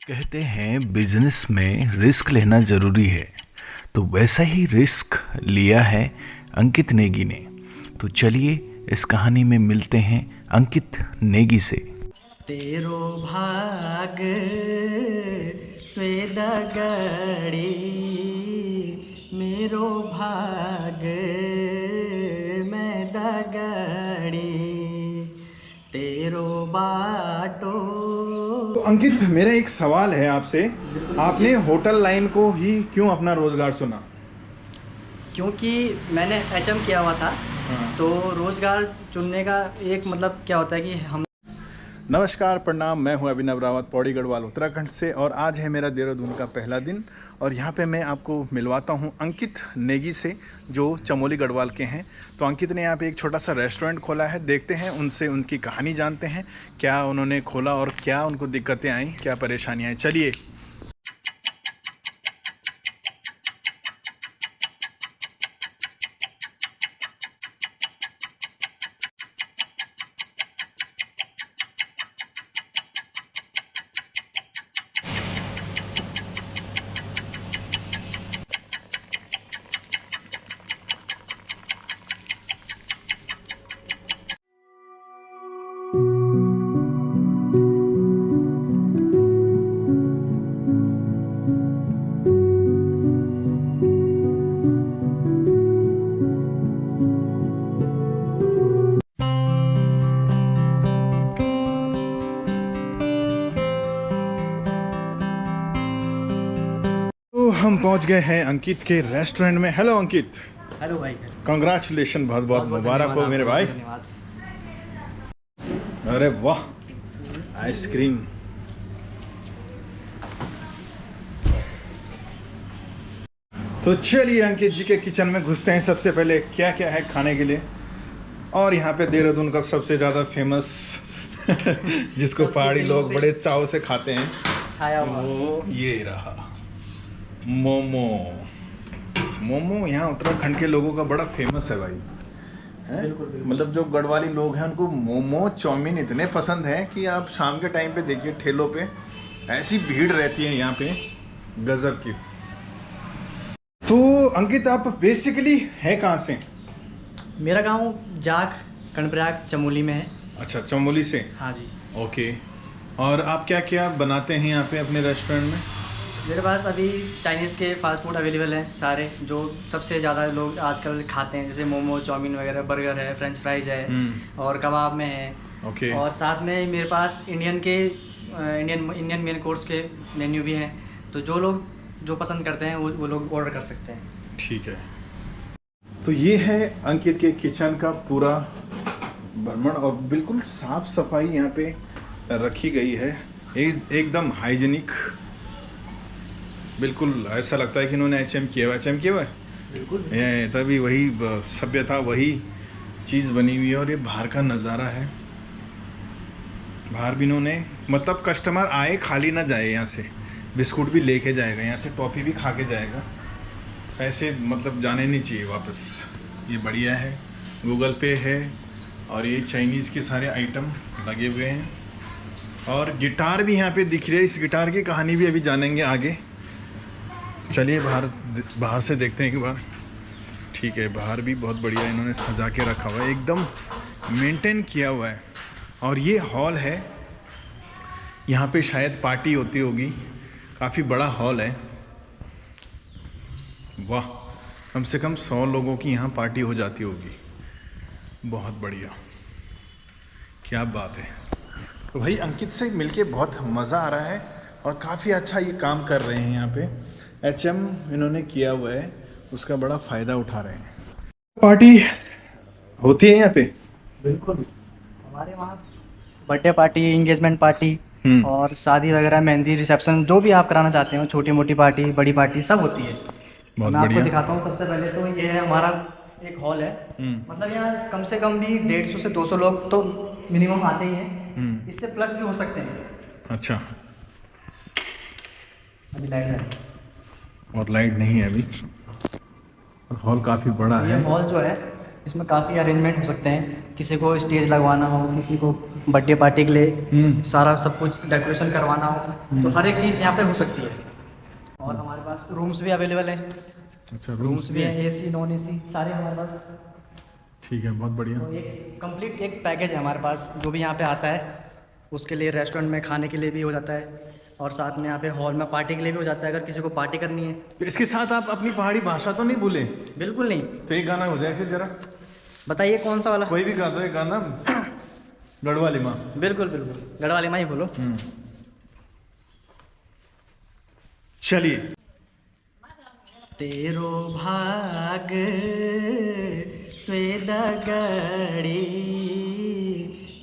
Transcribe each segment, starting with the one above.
कहते हैं बिजनेस में रिस्क लेना ज़रूरी है। तो वैसा ही रिस्क लिया है अंकित नेगी ने। तो चलिए इस कहानी में मिलते हैं अंकित नेगी से। तेरो भाग त्वे दगड़ी मेरो भाग मैं दगड़ी तेरो बाटो। तो अंकित, मेरा एक सवाल है आपसे। आपने होटल लाइन को ही क्यों अपना रोजगार चुना? क्योंकि मैंने एचएम किया हुआ था। हाँ। तो रोज़गार चुनने का एक मतलब क्या होता है कि हम नमस्कार, प्रणाम। मैं हूं अभिनव रावत, पौड़ी गढ़वाल उत्तराखंड से, और आज है मेरा देहरादून का पहला दिन। और यहां पे मैं आपको मिलवाता हूं अंकित नेगी से, जो चमोली गढ़वाल के हैं। तो अंकित ने यहाँ पे एक छोटा सा रेस्टोरेंट खोला है। देखते हैं उनसे उनकी कहानी जानते हैं, क्या उन्होंने खोला और क्या उनको दिक्कतें आई, क्या परेशानियाँ आई। चलिए। तो हम पहुंच गए हैं अंकित के रेस्टोरेंट में। हेलो अंकित। हेलो भाई। कंग्रेचुलेशन, बहुत बहुत मुबारक हो मेरे भाई। धन्यवाद। अरे वाह, आइसक्रीम। तो चलिए अंकित जी के किचन में घुसते हैं। सबसे पहले क्या क्या है खाने के लिए, और यहाँ पे देहरादून का सबसे ज़्यादा फेमस जिसको पहाड़ी लोग बड़े चाव से खाते हैं, छाया हुआ वो ये रहा मोमो। मोमो यहाँ उत्तराखंड के लोगों का बड़ा फेमस है भाई, है। मतलब जो गढ़वाली लोग हैं उनको मोमो चाउमीन इतने पसंद है कि आप शाम के टाइम पे देखिए ठेलों पे ऐसी भीड़ रहती है यहाँ पे, गजब की। तो अंकित, आप बेसिकली है कहाँ से? मेरा गांव जाख कर्णप्रयाग चमोली में है। अच्छा, चमोली से। हाँ जी। ओके। और आप क्या क्या बनाते हैं यहाँ पे अपने रेस्टोरेंट में? मेरे पास अभी चाइनीज़ के फास्ट फूड अवेलेबल हैं सारे, जो सबसे ज़्यादा लोग आजकल खाते हैं, जैसे मोमो, चाउमीन वगैरह, बर्गर है, फ्रेंच फ्राइज है, और कबाब में है। ओके। और साथ में मेरे पास इंडियन मेन कोर्स के मेन्यू भी हैं। तो जो लोग जो पसंद करते हैं वो लोग ऑर्डर कर सकते हैं। ठीक है। तो ये है अंकित के किचन का पूरा भ्रमण, और बिल्कुल साफ सफाई यहाँ पे रखी गई है, एकदम हाइजीनिक। बिल्कुल ऐसा लगता है कि इन्होंने एचएम किया हुआ है। बिल्कुल। तभी वही सभ्यता, वही चीज़ बनी हुई है। और ये बाहर का नज़ारा है। बाहर भी इन्होंने, मतलब कस्टमर आए खाली ना जाए, यहाँ से बिस्कुट भी लेके जाएगा, यहाँ से टॉफ़ी भी खा के जाएगा, पैसे मतलब जाने नहीं चाहिए वापस। ये बढ़िया है, गूगल पे है। और ये चाइनीज़ के सारे आइटम लगे हुए हैं, और गिटार भी यहाँ पे दिख रही है। इस गिटार की कहानी भी अभी जानेंगे आगे। चलिए बाहर से देखते हैं एक बार। ठीक है, बाहर भी बहुत बढ़िया इन्होंने सजा के रखा हुआ है, एकदम मेंटेन किया हुआ है। और ये हॉल है, यहाँ पे शायद पार्टी होती होगी, काफ़ी बड़ा हॉल है। वाह, कम से कम 100 लोगों की यहाँ पार्टी हो जाती होगी। बहुत बढ़िया, क्या बात है। तो भाई अंकित से मिलके बहुत मज़ा आ रहा है, और काफ़ी अच्छा ये काम कर रहे हैं। यहाँ पे एचएम इन्होंने किया हुआ है, उसका बड़ा फ़ायदा उठा रहे हैं। पार्टी होती है यहाँ पे? बिल्कुल। हमारे वहाँ बर्थडे पार्टी, इंगेजमेंट पार्टी और शादी वगैरह, मेहंदी, रिसेप्शन, जो भी आप कराना चाहते हो, छोटी मोटी पार्टी, बड़ी पार्टी, सब होती है। बहुत मैं आपको बढ़िया। दिखाता हूँ। सबसे पहले तो ये है हमारा एक हॉल है। मतलब यहाँ कम से कम भी 150 से 200 लोग तो मिनिमम आते ही हैं। इससे प्लस भी हो सकते हैं। अच्छा। अभी लाइट है, और लाइट नहीं है अभी, और हॉल काफ़ी बड़ा ये है। हॉल जो है इसमें काफ़ी अरेंजमेंट हो सकते हैं। किसी को स्टेज लगवाना हो, किसी को बर्थडे पार्टी के लिए सारा सब कुछ डेकोरेशन करवाना हो, तो हर एक चीज़ यहाँ पे हो सकती है। और हमारे पास रूम्स भी अवेलेबल हैं। अच्छा, रूम्स भी हैं, AC नॉन AC सारे हमारे पास। ठीक है, बहुत बढ़िया। तो एक कंप्लीट एक पैकेज है हमारे पास जो भी यहाँ पे आता है। उसके लिए रेस्टोरेंट में खाने के लिए भी हो जाता है और साथ में यहाँ पे हॉल में पार्टी के लिए भी हो जाता है, अगर किसी को पार्टी करनी है। तो इसके साथ आप अपनी पहाड़ी भाषा तो नहीं भूलें? बिल्कुल नहीं। तो एक गाना हो जाए फिर जरा, बताइए कौन सा वाला? कोई भी गा दो एक गाना, गढ़वाली माँ। बिल्कुल बिल्कुल, गढ़वाली माँ ही बोलो। चलिए। तेरो भाग स्वेद गड़ी,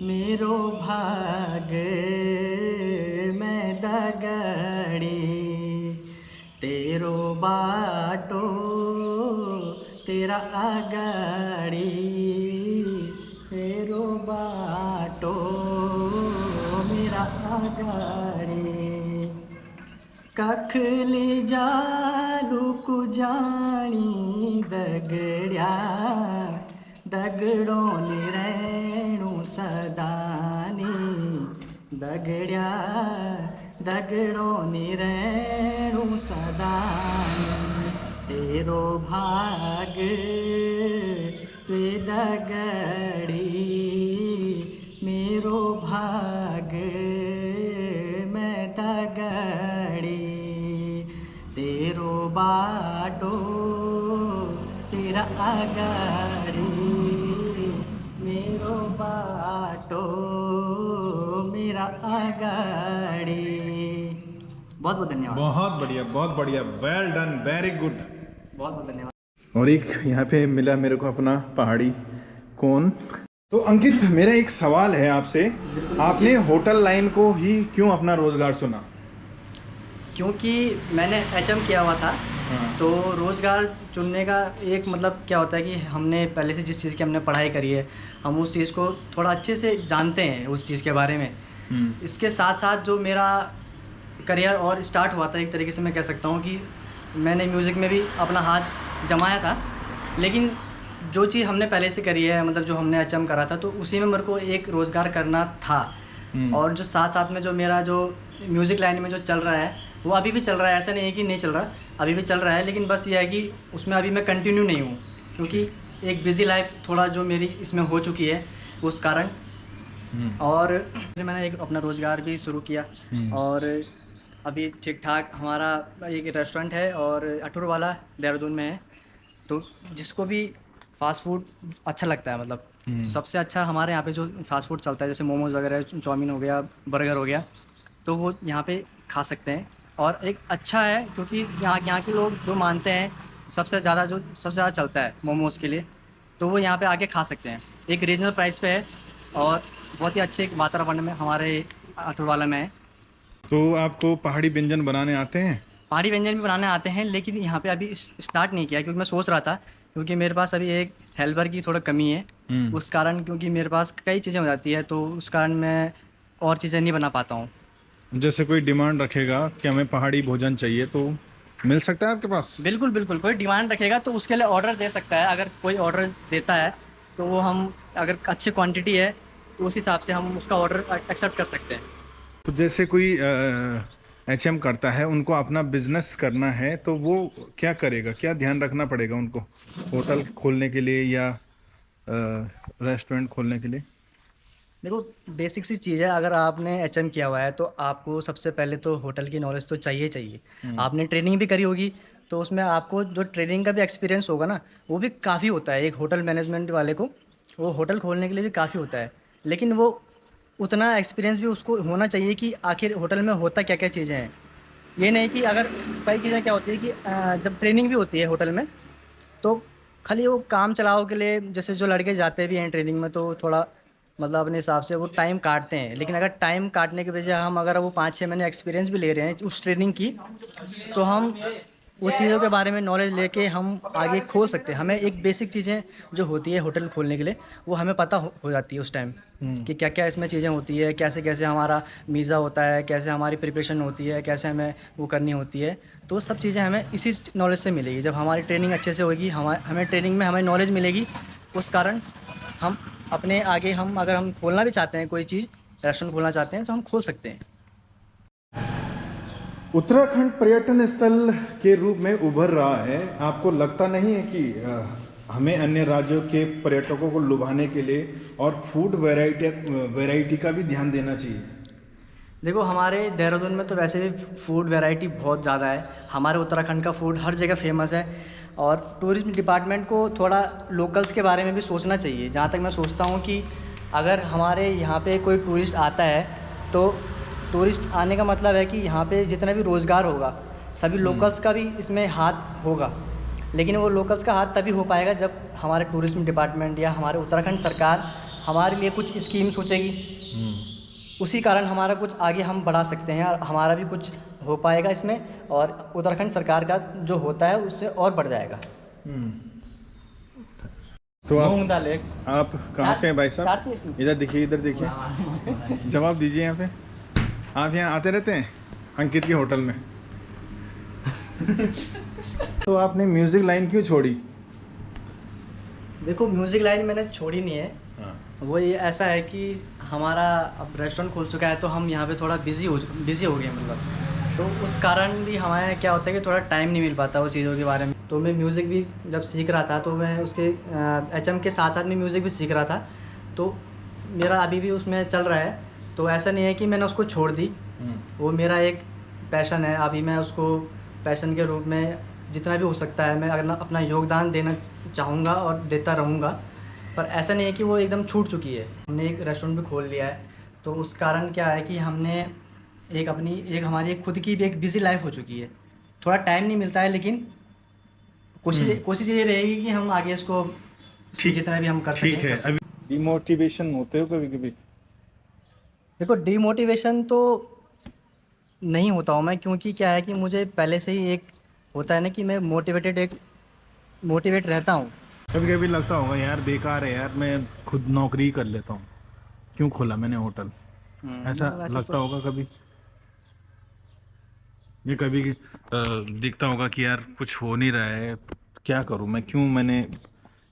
मेरो भाग मैं दगड़ी, तेरो बाटो तेरा आगड़ी, मेरो बाटो मेरा आगड़ी, कखली जालू कुजाणी दगड़्या, दगड़ों निरैणु सदानी, दगड़्या दगड़ों निरैणु सदानी, तेरो भाग त्वे दगड़ी, मेरो भाग मैं दगड़ी, तेरो बाटो तेरा आगड़ी, मेरो बाटो मेरा आगड़ी। बहुत बहुत धन्यवाद। बहुत बढ़िया, बहुत बढ़िया, वेल डन, वेरी गुड। बहुत बहुत धन्यवाद। और एक यहाँ पे मिला मेरे को अपना पहाड़ी कोन। तो अंकित, मेरा एक सवाल है आपसे, आपने होटल लाइन को ही क्यों अपना रोजगार चुना? क्योंकि मैंने HM किया हुआ था। तो रोज़गार चुनने का एक मतलब क्या होता है कि हमने पहले से जिस चीज़ की हमने पढ़ाई करी है, हम उस चीज़ को थोड़ा अच्छे से जानते हैं उस चीज़ के बारे में। इसके साथ साथ जो मेरा करियर और स्टार्ट हुआ था, एक तरीके से मैं कह सकता हूँ कि मैंने म्यूज़िक में भी अपना हाथ जमाया था, लेकिन जो चीज़ हमने पहले से करी है, मतलब जो हमने HM करा था, तो उसी में मेरे को एक रोज़गार करना था। और जो साथ साथ में जो मेरा जो म्यूज़िक लाइन में जो चल रहा है वो अभी भी चल रहा है, ऐसा नहीं है कि नहीं चल रहा, अभी भी चल रहा है, लेकिन बस ये है कि उसमें अभी मैं कंटिन्यू नहीं हूँ, क्योंकि एक बिज़ी लाइफ थोड़ा जो मेरी इसमें हो चुकी है उस कारण। और फिर मैंने एक अपना रोज़गार भी शुरू किया और अभी ठीक ठाक हमारा एक रेस्टोरेंट है और अटूरवाला देहरादून में है। तो जिसको भी फास्ट फूड अच्छा लगता है, मतलब तो सबसे अच्छा हमारे यहाँ पे जो फास्ट फूड चलता है, जैसे मोमोज़ वगैरह, चाउमीन हो गया, बर्गर हो गया, तो वो यहाँ पे खा सकते हैं। और एक अच्छा है क्योंकि यहाँ के लोग जो मानते हैं सबसे ज़्यादा चलता है मोमोज़ के लिए, तो वो यहाँ पे आके खा सकते हैं। एक रीजनल प्राइस पे है और बहुत ही अच्छे वातावरण में हमारे अटूरवाला में है। तो आपको पहाड़ी व्यंजन बनाने आते हैं? पहाड़ी व्यंजन भी बनाने आते हैं, लेकिन यहाँ पे अभी स्टार्ट नहीं किया, क्योंकि मैं सोच रहा था, क्योंकि मेरे पास अभी एक हेल्पर की थोड़ा कमी है उस कारण, क्योंकि मेरे पास कई चीज़ें हो जाती है, तो उस कारण मैं और चीज़ें नहीं बना पाता हूँ। जैसे कोई डिमांड रखेगा कि हमें पहाड़ी भोजन चाहिए, तो मिल सकता है आपके पास? बिल्कुल बिल्कुल, कोई डिमांड रखेगा तो उसके लिए ऑर्डर दे सकता है। अगर कोई ऑर्डर देता है तो वो हम, अगर अच्छी क्वांटिटी है तो उस हिसाब से हम उसका ऑर्डर एक्सेप्ट कर सकते हैं। तो जैसे कोई HM करता है, उनको अपना बिजनेस करना है, तो वो क्या करेगा, क्या ध्यान रखना पड़ेगा उनको होटल खोलने के लिए या रेस्टोरेंट खोलने के लिए? देखो, बेसिक सी चीज़ है, अगर आपने HM किया हुआ है तो आपको सबसे पहले तो होटल की नॉलेज तो चाहिए। आपने ट्रेनिंग भी करी होगी, तो उसमें आपको जो ट्रेनिंग का भी एक्सपीरियंस होगा ना, वो भी काफ़ी होता है। एक होटल मैनेजमेंट वाले को वो होटल खोलने के लिए भी काफ़ी होता है, लेकिन वो उतना एक्सपीरियंस भी उसको होना चाहिए कि आखिर होटल में होता क्या क्या चीज़ें हैं। ये नहीं कि अगर कई चीज़ें क्या होती है कि जब ट्रेनिंग भी होती है होटल में, तो खाली वो काम चलाओ के लिए, जैसे जो लड़के जाते भी हैं ट्रेनिंग में, तो थोड़ा मतलब अपने हिसाब से वो टाइम काटते हैं। लेकिन अगर टाइम काटने के बजाय हम अगर वो 5-6 महीने एक्सपीरियंस भी ले रहे हैं उस ट्रेनिंग की, तो हम वो चीज़ों के बारे में नॉलेज लेके हम आगे खोल सकते हैं। हमें एक बेसिक चीज़ें जो होती है होटल खोलने के लिए, वो हमें पता हो जाती है उस टाइम कि क्या क्या इसमें चीज़ें होती है, कैसे कैसे हमारा मीज़ा होता है, कैसे हमारी प्रिपरेशन होती है, कैसे हमें वो करनी होती है। तो वो सब चीज़ें हमें इसी नॉलेज से मिलेगी। जब हमारी ट्रेनिंग अच्छे से होगी, हमें ट्रेनिंग में हमें नॉलेज मिलेगी, उस कारण हम अपने आगे हम अगर हम खोलना भी चाहते हैं कोई चीज़, रेस्टोरेंट खोलना चाहते हैं तो हम खोल सकते हैं। उत्तराखंड पर्यटन स्थल के रूप में उभर रहा है। आपको लगता नहीं है कि हमें अन्य राज्यों के पर्यटकों को लुभाने के लिए और फूड वैरायटी का भी ध्यान देना चाहिए? देखो, हमारे देहरादून में तो वैसे भी फूड वैरायटी बहुत ज़्यादा है। हमारे उत्तराखंड का फूड हर जगह फेमस है और टूरिज्म डिपार्टमेंट को थोड़ा लोकल्स के बारे में भी सोचना चाहिए। जहाँ तक मैं सोचता हूँ कि अगर हमारे यहाँ पे कोई टूरिस्ट आता है तो टूरिस्ट आने का मतलब है कि यहाँ पे जितना भी रोज़गार होगा सभी लोकल्स का भी इसमें हाथ होगा। लेकिन वो लोकल्स का हाथ तभी हो पाएगा जब हमारे टूरिज्म डिपार्टमेंट या हमारे उत्तराखंड सरकार हमारे लिए कुछ स्कीम सोचेगी। उसी कारण हमारा कुछ आगे हम बढ़ा सकते हैं और हमारा भी कुछ हो पाएगा इसमें, और उत्तराखंड सरकार का जो होता है उससे और बढ़ जाएगा। तो मूंग दाल एक। आप कहाँ से हैं भाई चार साहब? चीज़। इधर देखिए, इधर देखिए, जवाब दीजिए। यहाँ पे आप यहाँ आते रहते हैं अंकित के होटल में? तो आपने म्यूजिक लाइन क्यों छोड़ी? देखो, म्यूज़िक लाइन मैंने छोड़ी नहीं है। हाँ। वो ये ऐसा है कि हमारा अब रेस्टोरेंट खुल चुका है तो हम यहाँ पे थोड़ा बिज़ी हो गए मतलब, तो उस कारण भी हमारे क्या होता है कि थोड़ा टाइम नहीं मिल पाता वो चीज़ों के बारे में। तो मैं म्यूज़िक भी जब सीख रहा था तो मैं उसके एचएम के साथ साथ में म्यूज़िक भी सीख रहा था, तो मेरा अभी भी उसमें चल रहा है। तो ऐसा नहीं है कि मैंने उसको छोड़ दी, वो मेरा एक पैशन है। अभी मैं उसको पैशन के रूप में जितना भी हो सकता है मैं अगर अपना योगदान देना चाहूँगा और देता रहूँगा, पर ऐसा नहीं है कि वो एकदम छूट चुकी है। हमने एक रेस्टोरेंट भी खोल लिया है तो उस कारण क्या है कि हमने एक हमारी एक खुद की भी एक बिज़ी लाइफ हो चुकी है। थोड़ा टाइम नहीं मिलता है, लेकिन कोशिश ये रहेगी कि हम आगे इसको जितना भी हम कर सकें। ठीक है। अभी डिमोटिवेशन होते हो कभी कभी? देखो, डीमोटिवेशन तो नहीं होता हूँ मैं, क्योंकि क्या है कि मुझे पहले से ही एक होता है ना कि मैं मोटिवेट रहता हूँ। कभी कभी लगता होगा यार बेकार है यार, मैं खुद नौकरी कर लेता हूँ, क्यों खोला मैंने होटल? ऐसा लगता तो होगा कभी? ये कभी दिखता होगा कि यार कुछ हो नहीं रहा है, क्या करूँ मैं, क्यों मैंने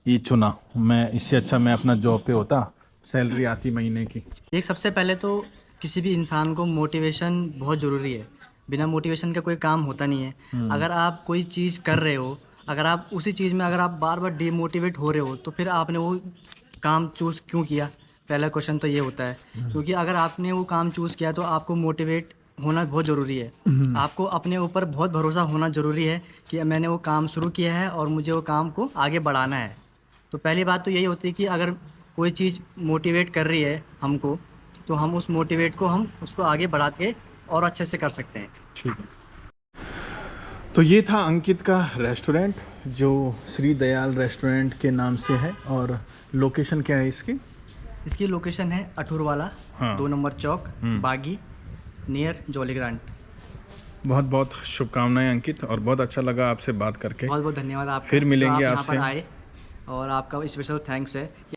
ये चुना? मैं इससे अच्छा मैं अपना जॉब पे होता, सैलरी आती महीने की। एक सबसे पहले तो किसी भी इंसान को मोटिवेशन बहुत ज़रूरी है। बिना मोटिवेशन का कोई काम होता नहीं है। अगर आप कोई चीज़ कर रहे हो, अगर आप उसी चीज़ में अगर आप बार बार डीमोटिवेट हो रहे हो तो फिर आपने वो काम चूज़ क्यों किया? पहला क्वेश्चन तो ये होता है। क्योंकि अगर आपने वो काम चूज़ किया तो आपको मोटिवेट होना बहुत ज़रूरी है। आपको अपने ऊपर बहुत भरोसा होना ज़रूरी है कि मैंने वो काम शुरू किया है और मुझे वो काम को आगे बढ़ाना है। तो पहली बात तो यही होती है कि अगर कोई चीज़ मोटिवेट कर रही है हमको, तो हम उस मोटिवेट को हम उसको आगे बढ़ा के और अच्छे से कर सकते हैं। ठीक है। तो ये था अंकित का रेस्टोरेंट जो श्री दयाल रेस्टोरेंट के नाम से है। और लोकेशन क्या है इसकी? इसकी लोकेशन है अठूरवाला, हाँ। 2 नंबर चौक, बागी, नियर जॉलीग्रांट। बहुत बहुत शुभकामनाएं अंकित, और बहुत अच्छा लगा आपसे बात करके। बहुत बहुत धन्यवाद आपका। फिर मिलेंगे जो आप यहाँ आपसे। पर आए, और आपका स्पेशल थैंक्स है।